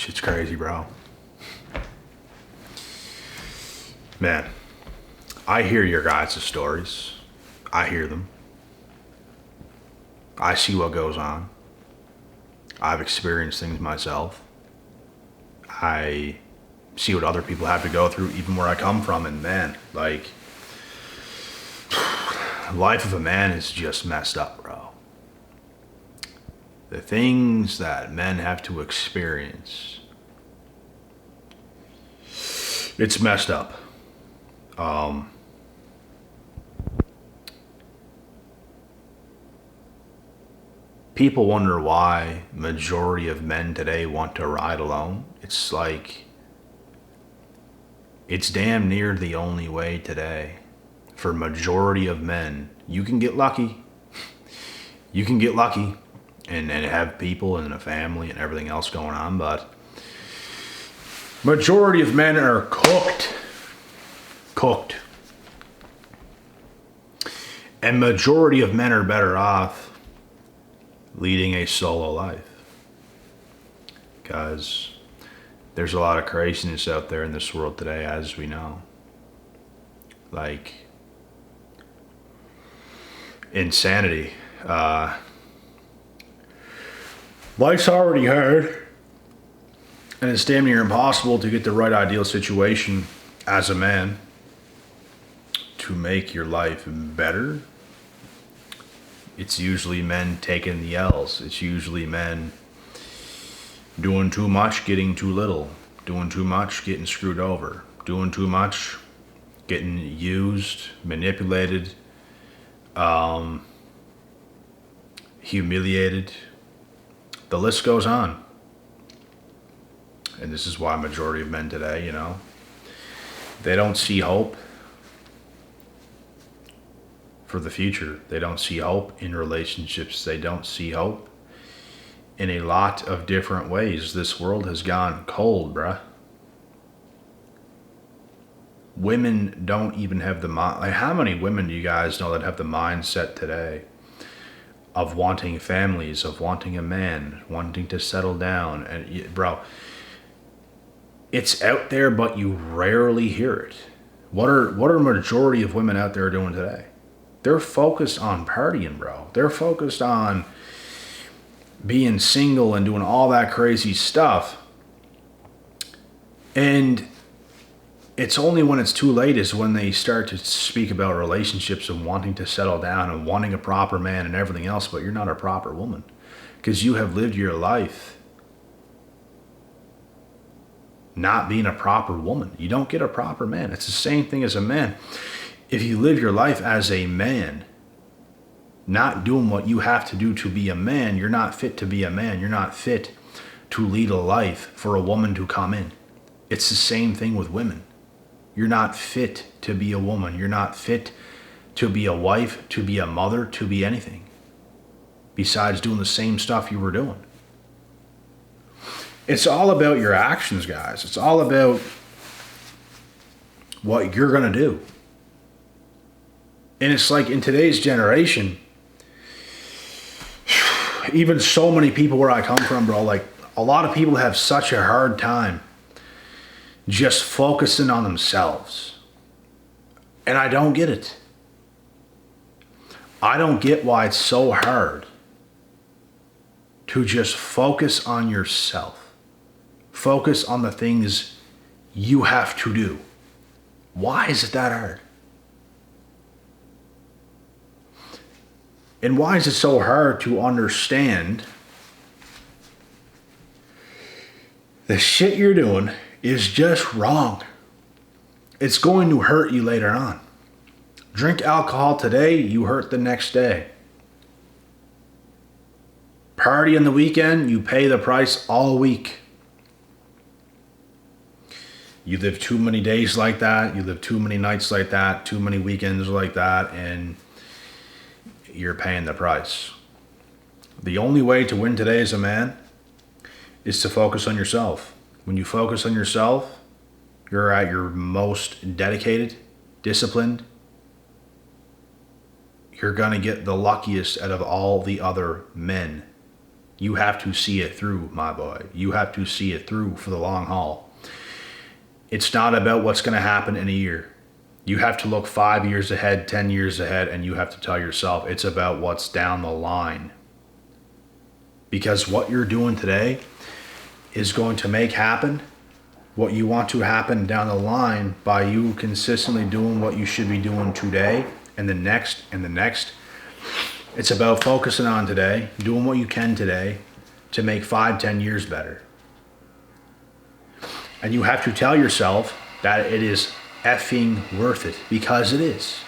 Shit's crazy, bro. Man, I hear your guys' stories. I hear them. I see what goes on. I've experienced things myself. I see what other people have to go through, even where I come from, and man, like, life of a man is just messed up, bro. The things that men have to experience, it's messed up. People wonder why majority of men today want to ride alone. It's like, it's damn near the only way today. For majority of men, you can get lucky. You can get lucky and have people and a family and everything else going on, but majority of men are cooked. And majority of men are better off leading a solo life, because there's a lot of craziness out there in this world today, as we know. Like, insanity. Life's already hard, and it's damn near impossible to get the right ideal situation as a man to make your life better. It's usually men taking the L's. It's usually men doing too much, getting too little. Doing too much, getting screwed over. Doing too much, getting used, manipulated, humiliated. The list goes on. And this is why majority of men today, they don't see hope for the future. They don't see hope in relationships. They don't see hope in a lot of different ways. This world has gone cold, bruh. Women don't even have the mind. Like, how many women do you guys know that have the mindset today of wanting families, of wanting a man, wanting to settle down? And bro, it's out there, but you rarely hear it. What are majority of women out there doing today? They're focused on partying, bro. They're focused on being single and doing all that crazy stuff. And it's only when it's too late is when they start to speak about relationships and wanting to settle down and wanting a proper man and everything else, but you're not a proper woman because you have lived your life not being a proper woman. You don't get a proper man. It's the same thing as a man. If you live your life as a man, not doing what you have to do to be a man, you're not fit to be a man. You're not fit to lead a life for a woman to come in. It's the same thing with women. You're not fit to be a woman. You're not fit to be a wife, to be a mother, to be anything besides doing the same stuff you were doing. It's all about your actions, guys. It's all about what you're going to do. And it's like in today's generation, even so many people where I come from, bro, like a lot of people have such a hard time just focusing on themselves. And I don't get it. I don't get why it's so hard to just focus on yourself. Focus on the things you have to do. Why is it that hard? And why is it so hard to understand the shit you're doing is just wrong? It's going to hurt you later on. Drink alcohol today, you hurt the next day. Party on the weekend, you pay the price all week. You live too many days like that, you live too many nights like that, too many weekends like that, and you're paying the price. The only way to win today as a man is to focus on yourself. When you focus on yourself, you're at your most dedicated, disciplined. You're going to get the luckiest out of all the other men You have to see it through, my boy. You have to see it through for the long haul. It's not about what's going to happen in a year. You have to look 5 years ahead, 10 years ahead, and you have to tell yourself it's about what's down the line. Because what you're doing today is going to make happen what you want to happen down the line by you consistently doing what you should be doing today and the next and the next. It's about focusing on today, doing what you can today to make 5, 10 years better. And you have to tell yourself that it is effing worth it, because it is.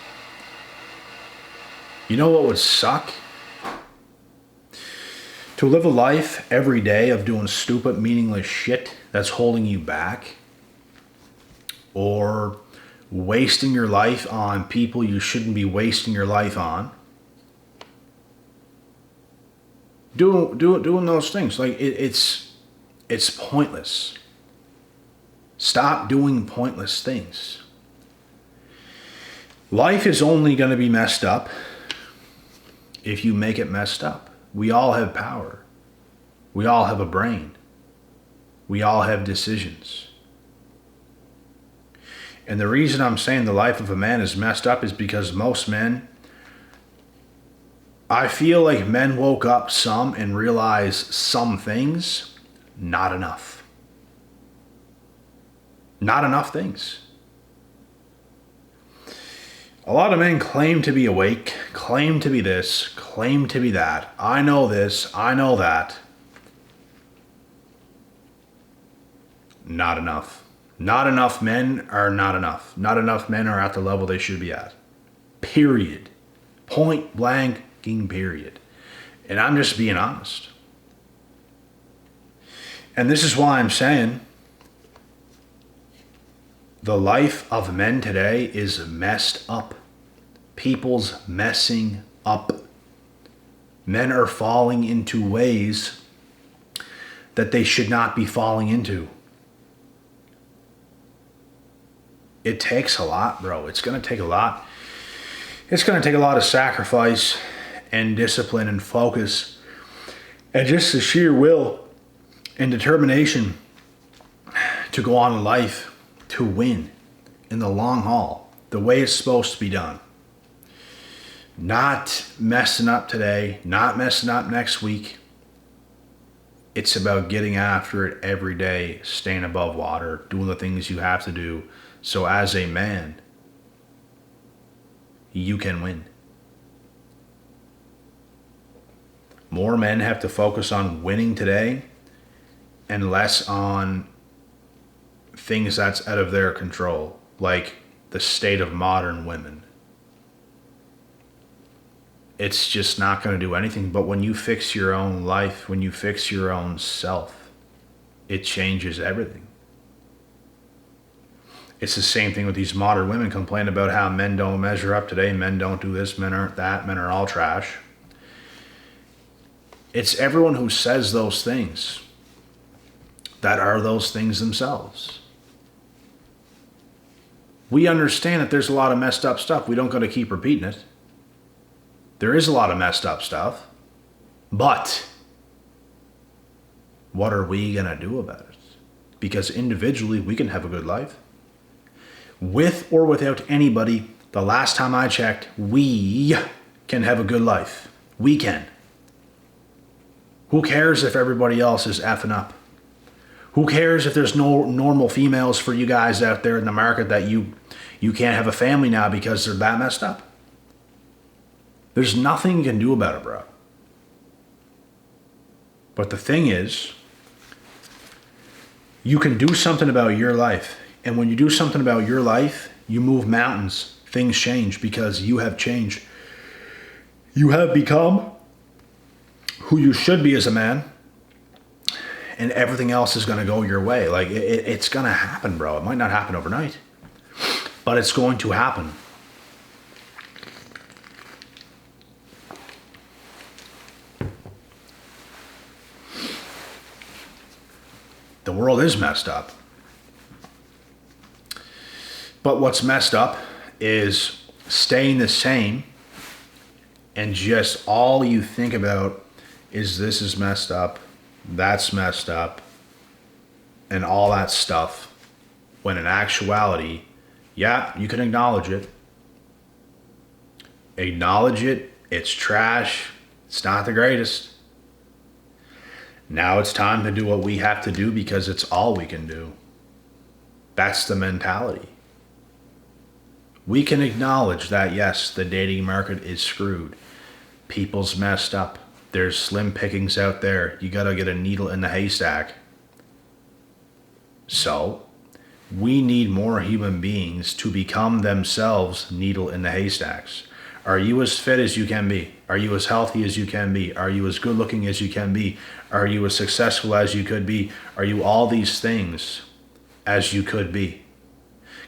You know what would suck? To live a life every day of doing stupid, meaningless shit that's holding you back, or wasting your life on people you shouldn't be wasting your life on. Doing those things, like it's pointless. Stop doing pointless things. Life is only going to be messed up if you make it messed up. We all have power. We all have a brain. We all have decisions. And the reason I'm saying the life of a man is messed up is because most men, I feel like men woke up some and realized some things, not enough. Not enough things. A lot of men claim to be awake, claim to be this, claim to be that. I know this, I know that. Not enough. Not enough men are not enough. Not enough men are at the level they should be at. Period. Point blank period. And I'm just being honest. And this is why I'm saying the life of men today is messed up. People's messing up. Men are falling into ways that they should not be falling into. It takes a lot, bro. It's going to take a lot. It's going to take a lot of sacrifice and discipline and focus and just the sheer will and determination to go on in life, to win in the long haul, the way it's supposed to be done. Not messing up today, not messing up next week. It's about getting after it every day, staying above water, doing the things you have to do. So as a man, you can win. More men have to focus on winning today and less on things that's out of their control, like the state of modern women. It's just not going to do anything. But when you fix your own life, when you fix your own self, it changes everything. It's the same thing with these modern women complaining about how men don't measure up today, men don't do this, men aren't that, men are all trash. It's everyone who says those things that are those things themselves. We understand that there's a lot of messed up stuff. We don't got to keep repeating it. There is a lot of messed up stuff. But what are we going to do about it? Because individually, we can have a good life. With or without anybody, the last time I checked, we can have a good life. We can. Who cares if everybody else is effing up? Who cares if there's no normal females for you guys out there in the market that you can't have a family now because they're that messed up? There's nothing you can do about it, bro. But the thing is, you can do something about your life. And when you do something about your life, you move mountains. Things change because you have changed. You have become who you should be as a man. And everything else is going to go your way. Like, it's going to happen, bro. It might not happen overnight. But it's going to happen. The world is messed up. But what's messed up is staying the same and just all you think about is this is messed up, that's messed up, and all that stuff. When in actuality, yeah, you can acknowledge it. Acknowledge it. It's trash. It's not the greatest. Now it's time to do what we have to do because it's all we can do. That's the mentality. We can acknowledge that, yes, the dating market is screwed. People's messed up. There's slim pickings out there. You gotta get a needle in the haystack. So, we need more human beings to become themselves needle in the haystacks. Are you as fit as you can be? Are you as healthy as you can be? Are you as good looking as you can be? Are you as successful as you could be? Are you all these things as you could be?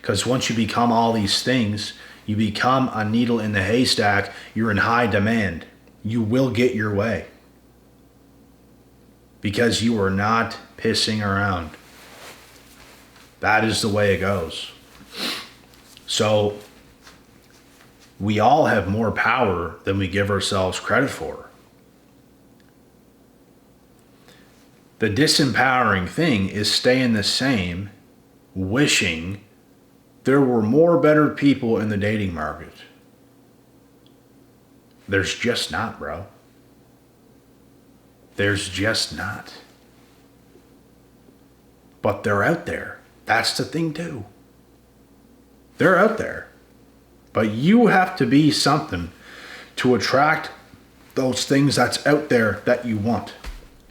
Because once you become all these things, you become a needle in the haystack, you're in high demand. You will get your way. Because you are not pissing around. That is the way it goes. So, we all have more power than we give ourselves credit for. The disempowering thing is staying the same, wishing there were more better people in the dating market. There's just not, bro. There's just not. But they're out there. That's the thing too. They're out there. But you have to be something to attract those things that's out there that you want.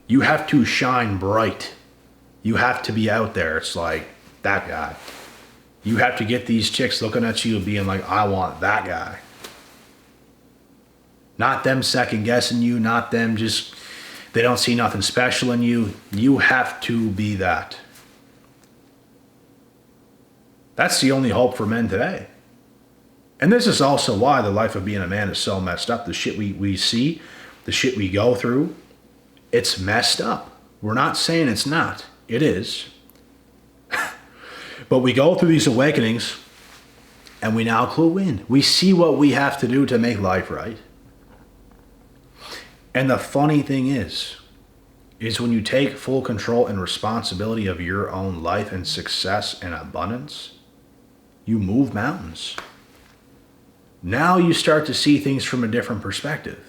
You have to shine bright. You have to be out there. It's like that guy. You have to get these chicks looking at you being like, I want that guy. Not them second guessing you, not them just, they don't see nothing special in you. You have to be that. That's the only hope for men today. And this is also why the life of being a man is so messed up. The shit we see, the shit we go through, it's messed up. We're not saying it's not. It is. But we go through these awakenings and we now clue in. We see what we have to do to make life right. And the funny thing is when you take full control and responsibility of your own life and success and abundance, you move mountains. Now you start to see things from a different perspective.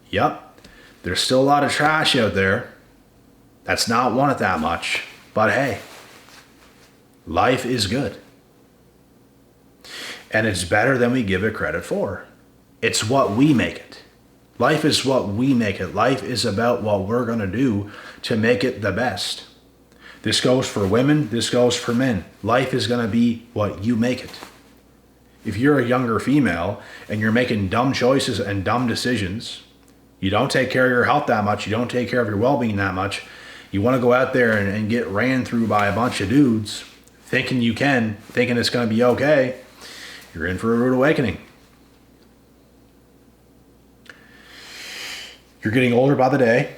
Yep, there's still a lot of trash out there. That's not wanted that much. But hey, life is good. And it's better than we give it credit for. It's what we make it. Life is what we make it. Life is about what we're going to do to make it the best. This goes for women. This goes for men. Life is going to be what you make it. If you're a younger female and you're making dumb choices and dumb decisions, you don't take care of your health that much, you don't take care of your well-being that much, you want to go out there and get ran through by a bunch of dudes thinking you can, thinking it's going to be okay, you're in for a rude awakening. You're getting older by the day,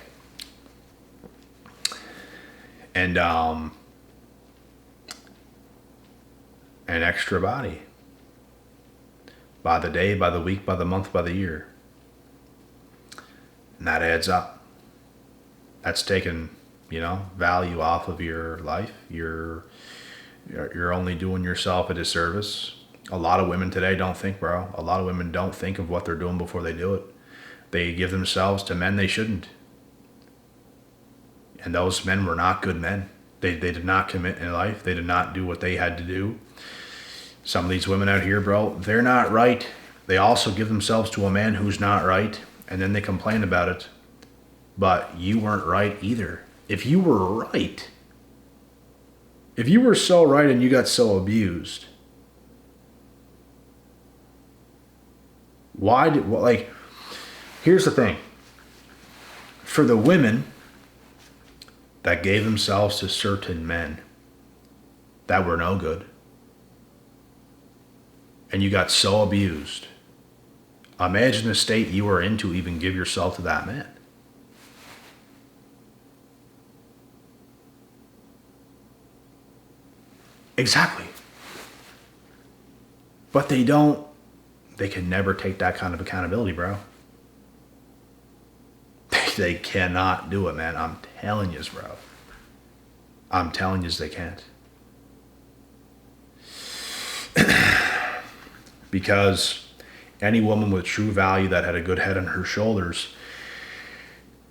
and an extra body. By the day, by the week, by the month, by the year. And that adds up. That's taking, value off of your life. You're only doing yourself a disservice. A lot of women today don't think, bro. A lot of women don't think of what they're doing before they do it. They give themselves to men they shouldn't. And those men were not good men. They did not commit in life. They did not do what they had to do. Some of these women out here, bro, they're not right. They also give themselves to a man who's not right, and then they complain about it. But you weren't right either. If you were right, if you were so right and you got so abused, here's the thing. For the women that gave themselves to certain men that were no good, and you got so abused, imagine the state you were in to even give yourself to that man. Exactly. But they can never take that kind of accountability, bro. They cannot do it, man. I'm telling you, bro. I'm telling you, they can't. Because any woman with true value that had a good head on her shoulders,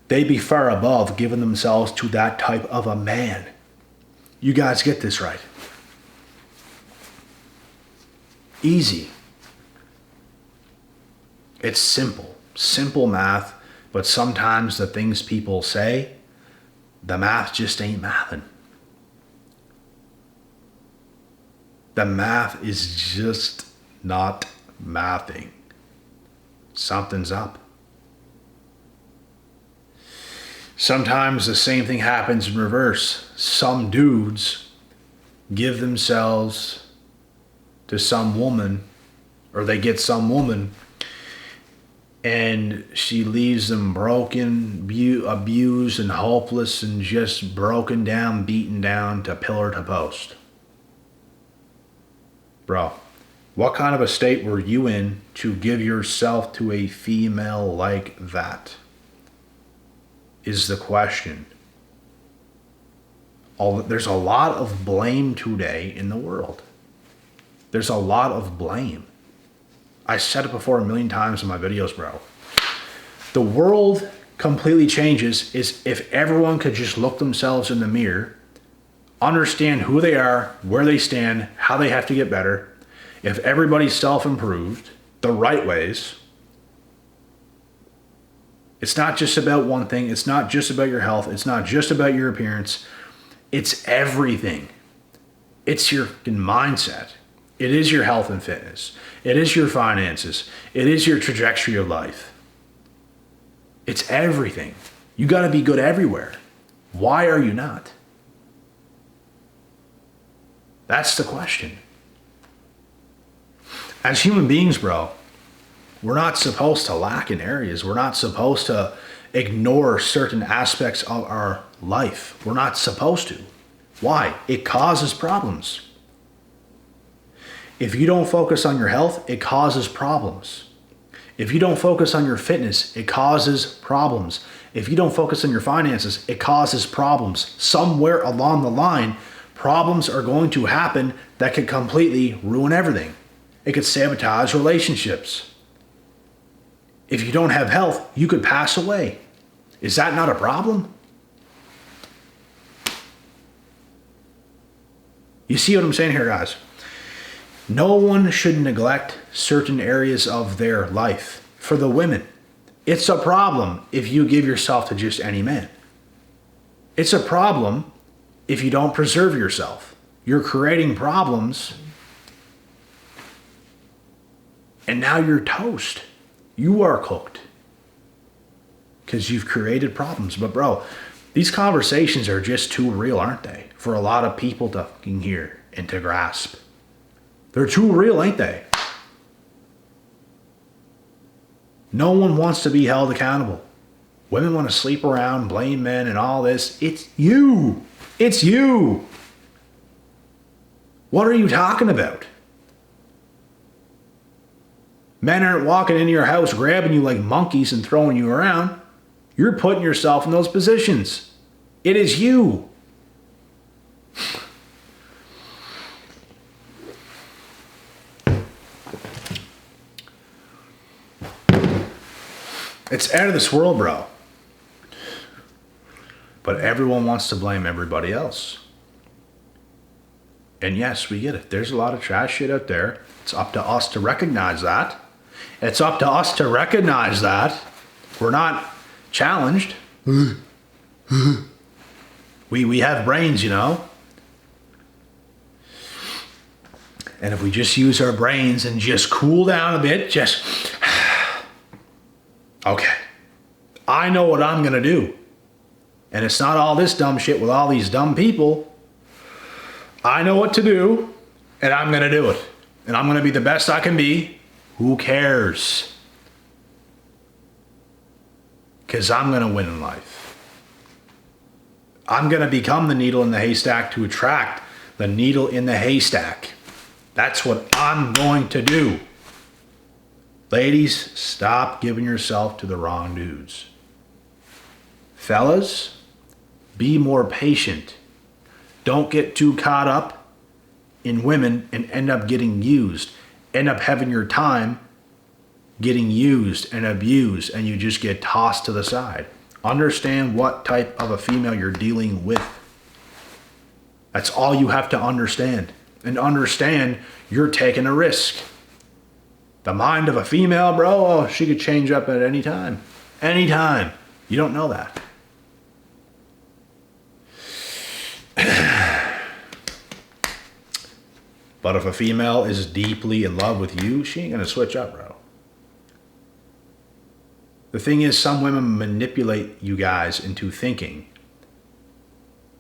they'd be far above giving themselves to that type of a man. You guys get this right. Easy. It's simple. Simple math. But sometimes the things people say, the math just ain't mathing. The math is just not mathing. Something's up. Sometimes the same thing happens in reverse. Some dudes give themselves to some woman, or they get some woman, and she leaves them broken, abused, and hopeless, and just broken down, beaten down to pillar to post. Bro, what kind of a state were you in to give yourself to a female like that? Is the question. There's a lot of blame today in the world. There's a lot of blame. I said it before a million times in my videos, bro. The world completely changes if everyone could just look themselves in the mirror, understand who they are, where they stand, how they have to get better. If everybody self-improved the right ways, it's not just about one thing. It's not just about your health. It's not just about your appearance. It's everything. It's your mindset. It is your health and fitness. It is your finances. It is your trajectory of life. It's everything. You got to be good everywhere. Why are you not? That's the question. As human beings, bro, we're not supposed to lack in areas. We're not supposed to ignore certain aspects of our life. We're not supposed to. Why? It causes problems. If you don't focus on your health, it causes problems. If you don't focus on your fitness, it causes problems. If you don't focus on your finances, it causes problems. Somewhere along the line, problems are going to happen that could completely ruin everything. It could sabotage relationships. If you don't have health, you could pass away. Is that not a problem? You see what I'm saying here, guys? No one should neglect certain areas of their life. For the women, it's a problem if you give yourself to just any man. It's a problem if you don't preserve yourself. You're creating problems, and now you're toast. You are cooked because you've created problems. But bro, these conversations are just too real, aren't they? For a lot of people to fucking hear and to grasp. They're too real, ain't they? No one wants to be held accountable. Women want to sleep around, blame men and all this. It's you. It's you. What are you talking about? Men aren't walking into your house grabbing you like monkeys and throwing you around. You're putting yourself in those positions. It is you. It's out of this world, bro. But everyone wants to blame everybody else. And yes, we get it. There's a lot of trash shit out there. It's up to us to recognize that. It's up to us to recognize that. We're not challenged. We have brains, you know. And if we just use our brains and just cool down a bit, just... Okay, I know what I'm going to do. And it's not all this dumb shit with all these dumb people. I know what to do, and I'm going to do it. And I'm going to be the best I can be. Who cares? Because I'm going to win in life. I'm going to become the needle in the haystack to attract the needle in the haystack. That's what I'm going to do. Ladies, stop giving yourself to the wrong dudes. Fellas, be more patient. Don't get too caught up in women and end up getting used. End up having your time getting used and abused, and you just get tossed to the side. Understand what type of a female you're dealing with. That's all you have to understand. And understand you're taking a risk. The mind of a female, bro, oh, she could change up at any time. Anytime. You don't know that. But if a female is deeply in love with you, she ain't gonna switch up, bro. The thing is, some women manipulate you guys into thinking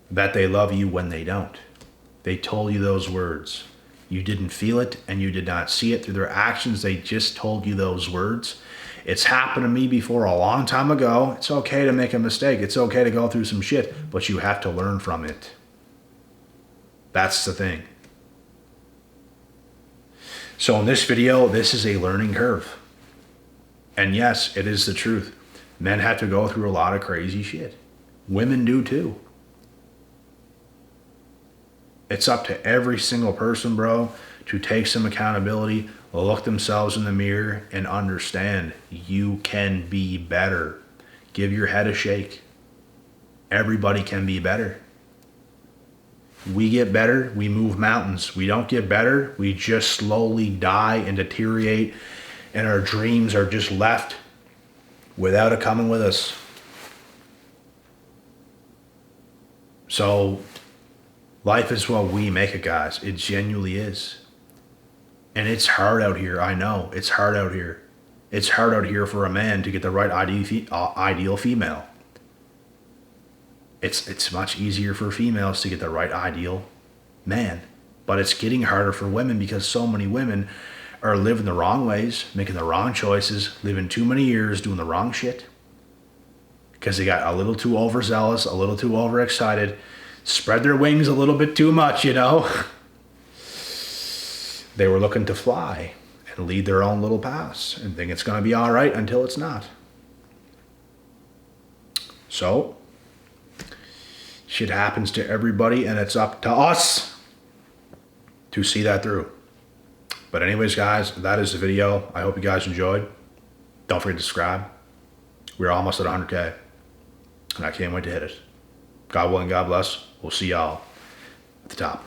that they love you when they don't. They told you those words. You didn't feel it and you did not see it through their actions. They just told you those words. It's happened to me before a long time ago. It's okay to make a mistake. It's okay to go through some shit, but you have to learn from it. That's the thing. So in this video, this is a learning curve. And yes, it is the truth. Men have to go through a lot of crazy shit. Women do too. It's up to every single person, bro, to take some accountability, look themselves in the mirror, and understand you can be better. Give your head a shake. Everybody can be better. We get better, we move mountains. We don't get better, we just slowly die and deteriorate, and our dreams are just left without it coming with us. So life is what we make it, guys. It genuinely is. And it's hard out here. I know. It's hard out here. It's hard out here for a man to get the right ideal female. It's much easier for females to get the right ideal man. But it's getting harder for women because so many women are living the wrong ways, making the wrong choices, living too many years doing the wrong shit. Because they got a little too overzealous, a little too overexcited, spread their wings a little bit too much, you know. They were looking to fly and lead their own little paths and think it's going to be all right until it's not. So, shit happens to everybody, and it's up to us to see that through. But anyways, guys, that is the video. I hope you guys enjoyed. Don't forget to subscribe. We're almost at 100K, and I can't wait to hit it. God willing, God bless. We'll see y'all at the top.